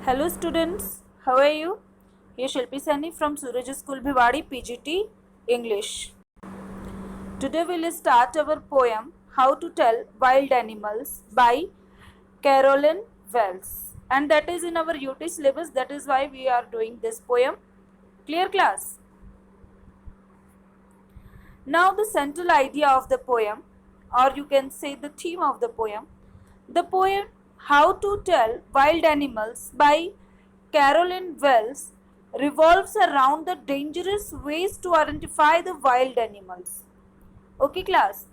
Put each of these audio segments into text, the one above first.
Hello students, how are you? Here Shilpi Sani from Suraj School Bhiwadi PGT English. Today we'll start our poem How to Tell Wild Animals by Carolyn Wells. And that is in our UT syllabus, that is why we are doing this poem. Clear class? Now the central idea of the poem, or you can say the theme of the poem How to Tell Wild Animals by Carolyn Wells revolves around the dangerous ways to identify the wild animals. Okay class,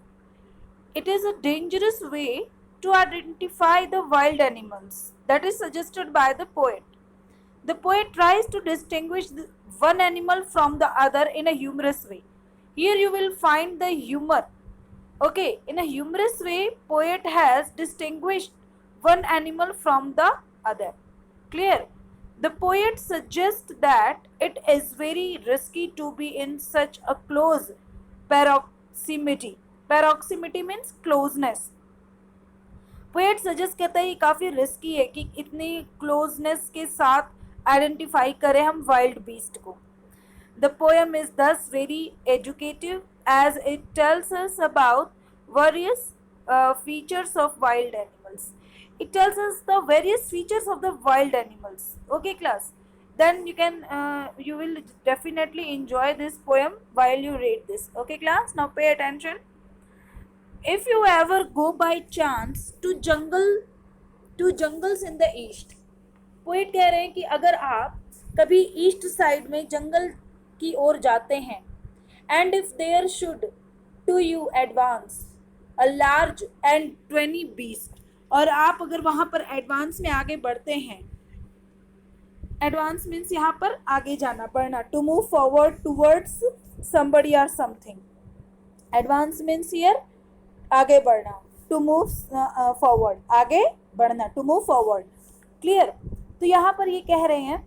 it is a dangerous way to identify the wild animals that is suggested by the poet. The poet tries to distinguish one animal from the other in a humorous way. Here you will find the humor. Okay, in a humorous way, poet has distinguished one animal from the other. Clear? The poet suggests that it is very risky to be in such a close proximity. Proximity means closeness. Poet suggest करता है ये काफ़ी risky है कि इतनी closeness के साथ identify करें हम वाइल्ड बीस्ट को. द पोएम इज दस very educative as it tells us about various features of wild animals. It tells us the various features of the wild animals. Okay class, then you will definitely enjoy this poem while you read this. Okay class, now pay attention. If you ever go by chance to jungles in the east, poet कह रहे हैं कि अगर आप कभी east side में जंगल की ओर जाते हैं, and if there should to you advance a large and tawny beast, और आप अगर वहाँ पर एडवांस में आगे बढ़ते हैं, एडवांस मीन्स यहाँ पर आगे जाना, बढ़ना, to move forward towards somebody or something. Advance means here आगे बढ़ना, टू मूव फॉरवर्ड, आगे बढ़ना, टू मूव फॉरवर्ड. क्लियर? तो यहाँ पर ये कह रहे हैं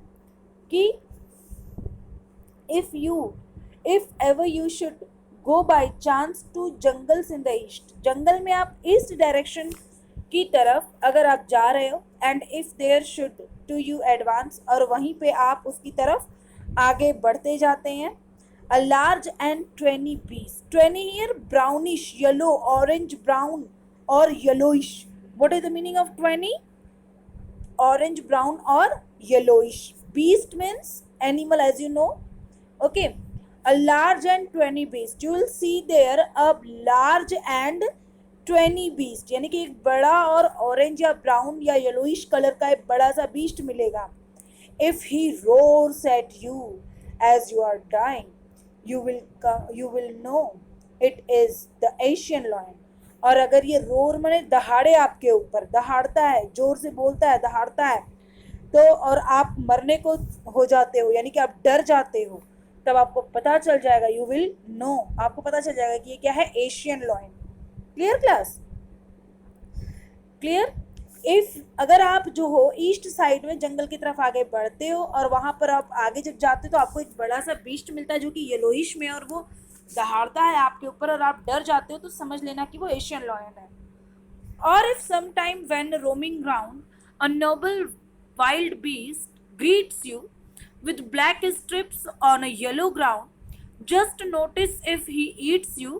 कि if ever you should go by chance to jungles in the east, जंगल में आप ईस्ट डायरेक्शन की तरफ अगर आप जा रहे हो, and if there should to you advance, और वहीं पे आप उसकी तरफ आगे बढ़ते जाते हैं, a large and tawny beast. Tawny here brownish, yellow, orange, brown or yellowish. What is the meaning of tawny? Orange, brown or yellowish. Beast means animal, as you know. Okay, a large and tawny beast. You will see there a large and tawny beast, यानी कि एक बड़ा और orange या brown या yellowish colour का एक बड़ा सा बीस्ट मिलेगा. If he roars at you as you are dying, you will know it is the Asian lion. और अगर ये रोर माने दहाड़े आपके ऊपर, दहाड़ता है, जोर से बोलता है, दहाड़ता है, तो और आप मरने को हो जाते हो, यानी कि आप डर जाते हो, तब आपको पता चल जाएगा, यू विल नो, आपको पता चल जाएगा कि ये क्या है, Asian lion. Clear class? Clear? If अगर आप जो हो ईस्ट साइड में जंगल की तरफ आगे बढ़ते हो और वहां पर आप आगे जब जाते हो तो आपको एक बड़ा सा बीस्ट मिलता है जो कि येलोइश में, और वो दहाड़ता है आपके ऊपर और आप डर जाते हो, तो समझ लेना कि वो एशियन लॉयन है. और if some time when roaming ground a noble wild beast greets you with black strips on a yellow ground, just notice if he eats you.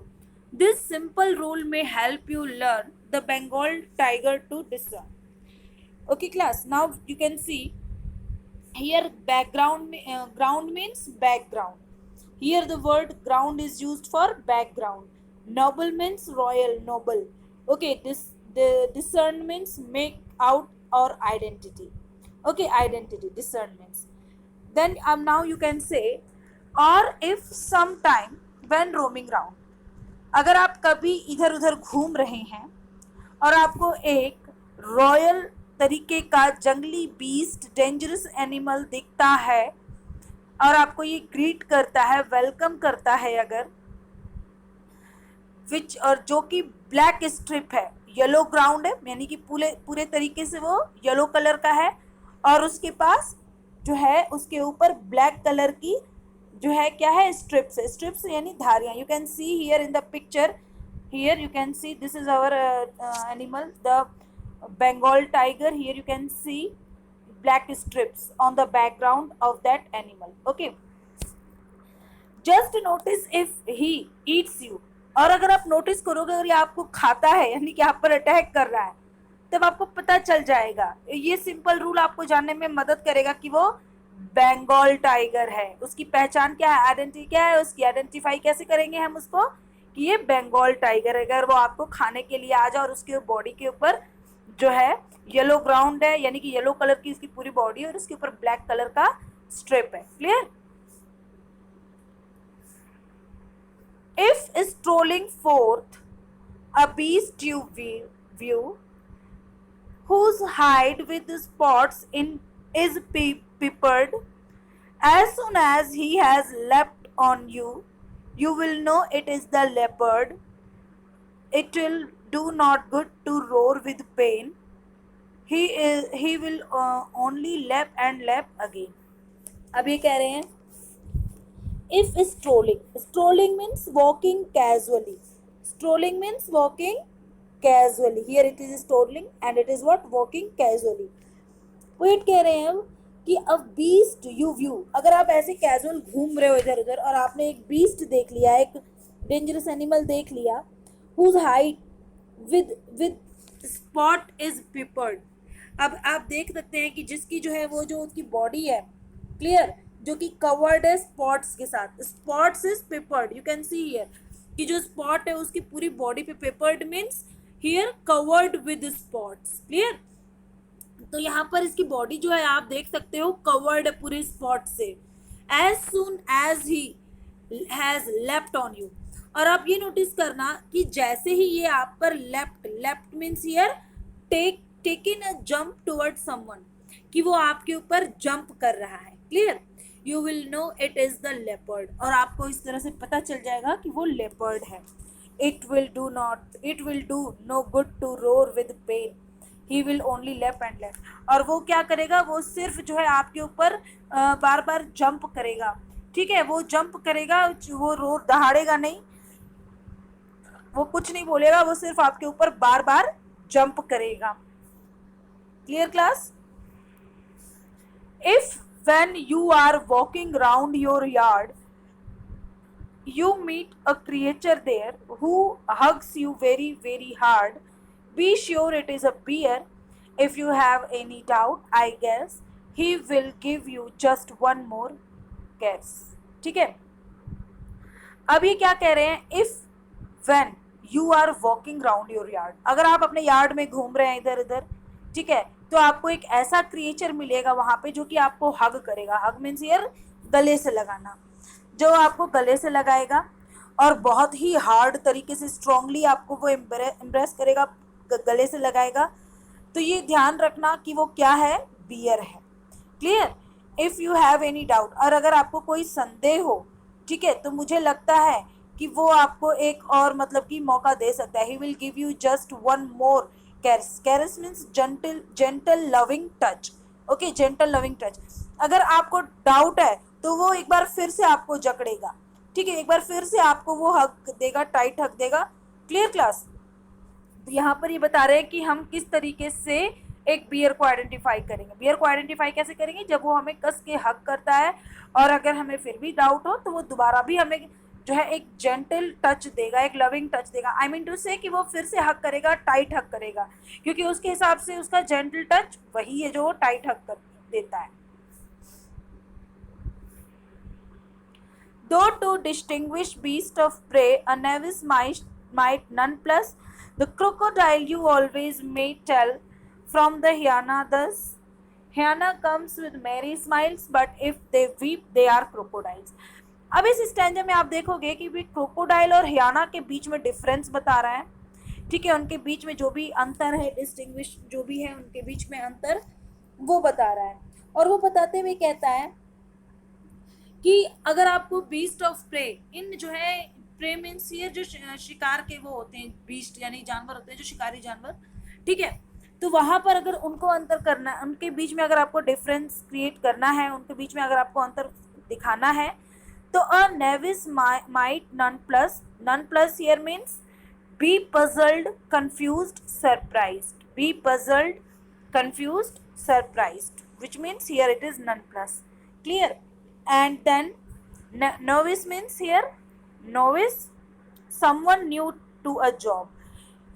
This simple rule may help you learn the Bengal tiger to discern. Okay class, now you can see here ground means background. Here the word ground is used for background. Noble means royal, noble. Okay, the discern means make out or identity. Okay, identity, discern means. Then now you can say, or if sometime when roaming round, अगर आप कभी इधर उधर घूम रहे हैं और आपको एक रॉयल तरीके का जंगली बीस्ट, डेंजरस एनिमल दिखता है और आपको ये ग्रीट करता है, वेलकम करता है, अगर विच, और जो कि ब्लैक स्ट्रिप है, येलो ग्राउंड है, यानी कि पूरे तरीके से वो येलो कलर का है, और उसके पास जो है उसके ऊपर ब्लैक कलर की जो है क्या है, स्ट्रिप्स है. स्ट्रिप्स यानी धारियां. You can see here in the picture, here you can see this is our animal, the Bengal tiger. Here you can see black strips on the background of that animal. Okay, just notice if he eats you. और अगर आप notice करोगे अगर ये आपको खाता है यानी कि आप पर अटैक कर रहा है, तब आपको पता चल जाएगा। ये सिंपल रूल आपको जानने में मदद करेगा कि वो बंगाल टाइगर है। उसकी पहचान क्या है, आइडेंटिटी क्या है उसकी, आइडेंटिफाई कैसे करेंगे हम उसको कि ये बंगाल टाइगर है। अगर वो आपको खाने के लिए आ जाए और उसके बॉडी के ऊपर जो है येलो ग्राउंड है, यानी कि येलो कलर की उसकी पूरी बॉडी और उसके ऊपर ब्लैक कलर का स्ट्रिप है। Clear? If strolling forth a beast you view, whose hide with spots in is peppered, as soon as he has leapt on you, you will know it is the leopard. It will do not good to roar with pain. He will only lap and lap again. अब ये कह रहे हैं if strolling means walking casually. Strolling means walking casually. Here it is strolling and it is what, walking casually. Wait कह रहे हैं कि अब बीस्ट यू व्यू, अगर आप ऐसे कैजुअल घूम रहे हो इधर उधर और आपने एक बीस्ट देख लिया, एक डेंजरस एनिमल देख लिया, whose hide with spot is peppered. अब आप देख सकते हैं कि जिसकी जो है वो जो उसकी बॉडी है, क्लियर, जो कि कवर्ड है स्पॉट्स के साथ, spots is peppered, you can see here कि जो स्पॉट है उसकी पूरी बॉडी पे, peppered means here covered with spots. Clear? तो यहाँ पर इसकी बॉडी जो है आप देख सकते हो कवर्ड है पूरे स्पॉट से। As soon as he has left on you, और आप ये नोटिस करना कि जैसे ही ये आप पर left means here taking a jump toward someone, कि वो आपके ऊपर जंप कर रहा है। Clear? You will know it is the leopard, और आपको इस तरह से पता चल जाएगा कि वो लेपर्ड है। It will do no good to roar with pain, he will only leap and leap, और वो क्या करेगा, वो सिर्फ जो है आपके ऊपर बार बार जंप करेगा। ठीक है, वो जंप करेगा, वो रोर दहाड़ेगा नहीं, वो कुछ नहीं बोलेगा, वो सिर्फ आपके ऊपर बार बार जंप करेगा। Clear class? If when you are walking round your yard, you meet a creature there who hugs you very very hard, be sure it is a bear. If you have any doubt, I guess he will give you just one more guess. ठीक है, अब ये क्या कह रहे हैं, if when you are walking round your yard, अगर आप अपने यार्ड में घूम रहे हैं इधर उधर, ठीक है, तो आपको एक ऐसा क्रिएचर मिलेगा वहां पे जो कि आपको हग करेगा। हग मीन्स हियर गले से लगाना, जो आपको गले से लगाएगा और बहुत ही हार्ड तरीके से स्ट्रांगली आपको वो इम्प्रेस करेगा, गले से लगाएगा। तो ये ध्यान रखना कि वो क्या है, बियर है। Clear? If you have any doubt, और अगर आपको कोई संदेह हो, ठीक है, तो मुझे लगता है कि वो आपको एक और मतलब कि मौका दे सकता है। He will give you just one more caress means gentle loving touch. Okay, gentle loving touch. अगर आपको डाउट है तो वो एक बार फिर से आपको जकड़ेगा, ठीक है, एक बार फिर से आपको वो हक देगा, टाइट हक देगा। Clear class? तो यहाँ पर ये बता रहे हैं कि हम किस तरीके से एक बियर को आइडेंटिफाई करेंगे। बियर को आइडेंटिफाई कैसे करेंगे, जब वो हमें कस के हक करता है और अगर हमें फिर भी डाउट हो तो वो दोबारा भी हमें जो है एक जेंटल टच देगा, एक लविंग टच देगा। आई मीन टू से कि वो फिर से हक करेगा, टाइट हक करेगा, क्योंकि उसके हिसाब से उसका जेंटल टच वही है जो वो टाइट हक कर देता है। Though to distinguish beast of prey, a novice might none plus the crocodile you always may tell from the hyena thus. Hyena comes with merry smiles, but if they weep, they are crocodiles. अब इस stanza में आप देखोगे कि भी crocodile और हियाना के बीच में डिफरेंस बता रहा है। ठीक है, उनके बीच में जो भी अंतर है, डिस्टिंग्विश जो भी है उनके बीच में अंतर, वो बता रहा है। और वो बताते हुए कहता है कि अगर आपको बीस्ट ऑफ प्रे, इन जो है प्रे मीन्स ये जो शिकार के वो होते हैं, बीस्ट यानी जानवर होते हैं जो शिकारी जानवर, ठीक है, तो वहां पर अगर उनको अंतर करना, उनके बीच में अगर आपको डिफरेंस क्रिएट करना है, उनके बीच में अगर आपको अंतर दिखाना है, तो a novice might none plus here means be puzzled, confused, surprised. Be puzzled, confused, surprised. which means here it is non plus. Clear? And then novice means here novice someone new to a job,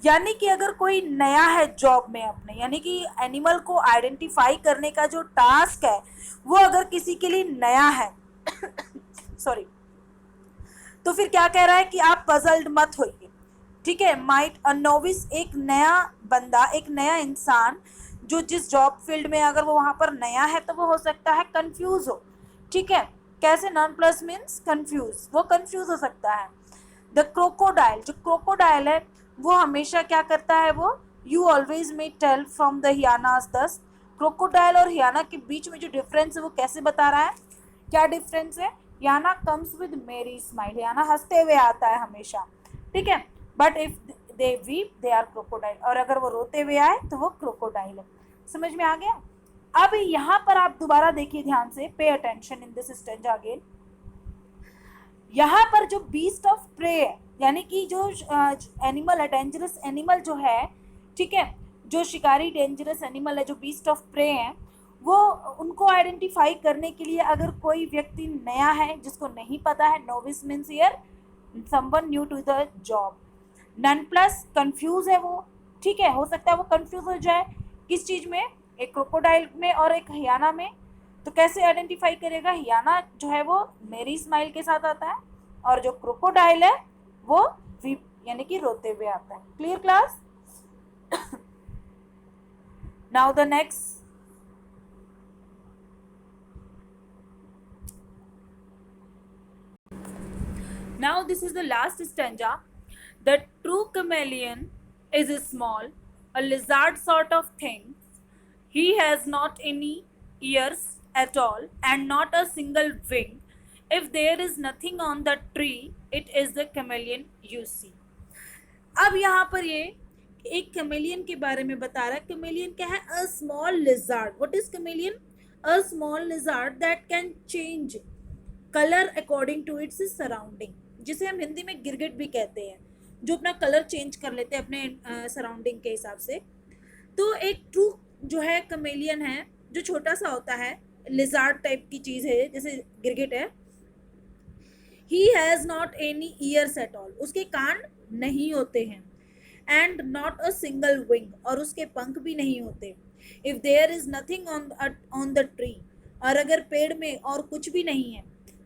यानी कि अगर कोई नया है job में अपने, यानी कि एनिमल को आइडेंटिफाई करने का जो टास्क है वो अगर किसी के लिए नया है सॉरी, तो फिर क्या कह रहा है कि आप पजल्ड मत होइए, ठीक है। माइट अ नोविस, एक नया बंदा, एक नया इंसान जो जिस जॉब फील्ड में अगर वो वहाँ पर नया है तो वो हो सकता है कंफ्यूज हो, ठीक है। कैसे? नॉन प्लस मीन्स कंफ्यूज, वो कंफ्यूज हो सकता है। द क्रोकोडाइल, जो क्रोकोडाइल है वो हमेशा क्या करता है, वो you always may tell from the hyenas दस, क्रोकोडाइल और हियाना के बीच में जो डिफरेंस है वो कैसे बता रहा है, क्या डिफरेंस है। Hyena comes with merry smile, hyena हंसते हुए आता है हमेशा, ठीक है। But if they weep they are crocodile, और अगर वो रोते हुए आए तो वो क्रोकोडाइल है। समझ में आ गया? अब यहाँ पर आप दोबारा देखिए ध्यान से, pay attention in this stanza again. यहाँ पर जो बीस्ट ऑफ प्रे है, यानी कि जो एनिमल है, डेंजरस एनिमल जो है, ठीक है, जो शिकारी डेंजरस एनिमल है, जो बीस्ट ऑफ प्रे हैं, वो उनको आइडेंटिफाई करने के लिए अगर कोई व्यक्ति नया है जिसको नहीं पता है, novice means here someone new to the job. Nonplus confuse है वो, ठीक है, हो सकता है वो कंफ्यूज हो जाए किस चीज़ में, एक क्रोकोडाइल में और एक हियाना में। तो कैसे आइडेंटिफाई करेगा? हियाना जो है वो मेरी स्माइल के साथ आता है और जो क्रोकोडाइल है वो वीप यानी कि रोते हुए आता है। Clear class? Now the next, now this is the last stanza. The true chameleon is small, a lizard sort of thing. He has not any ears at all and not a single wing. If there is nothing on the tree, it is the chameleon you see. अब यहाँ पर ये एक chameleon के बारे में बता रहा है। chameleon क्या है? A small lizard. What is chameleon? A small lizard that can change color according to its surrounding, जिसे हम हिंदी में गिरगिट भी कहते हैं, जो अपना कलर चेंज कर लेते हैं अपने सराउंडिंग के हिसाब से। तो एक ट्रू जो है कमेलियन है, जो छोटा सा होता है, लिजार्ड टाइप की चीज़ है, जैसे गिरगिट है। He has not any ears at all, उसके कान नहीं होते हैं। And not a single wing, और उसके पंख भी नहीं होते। If there is nothing on the tree, और अगर पेड़ में और कुछ भी नहीं है,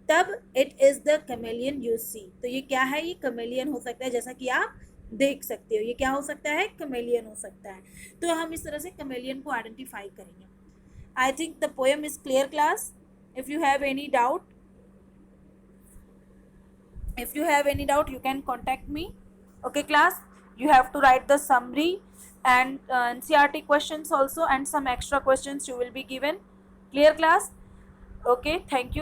तब it is the chameleon you see. तो ये क्या है? ये कमेलियन हो सकता है, जैसा कि आप देख सकते हो। ये क्या हो सकता है? कमेलियन हो सकता है। तो हम इस तरह से कमेलियन को आइडेंटिफाई करेंगे। I think the poem is clear class. If you have any doubt, you can contact me. Okay class, you have to write the summary and NCERT questions also, and some extra questions you will be given. Clear class? Okay, thank you.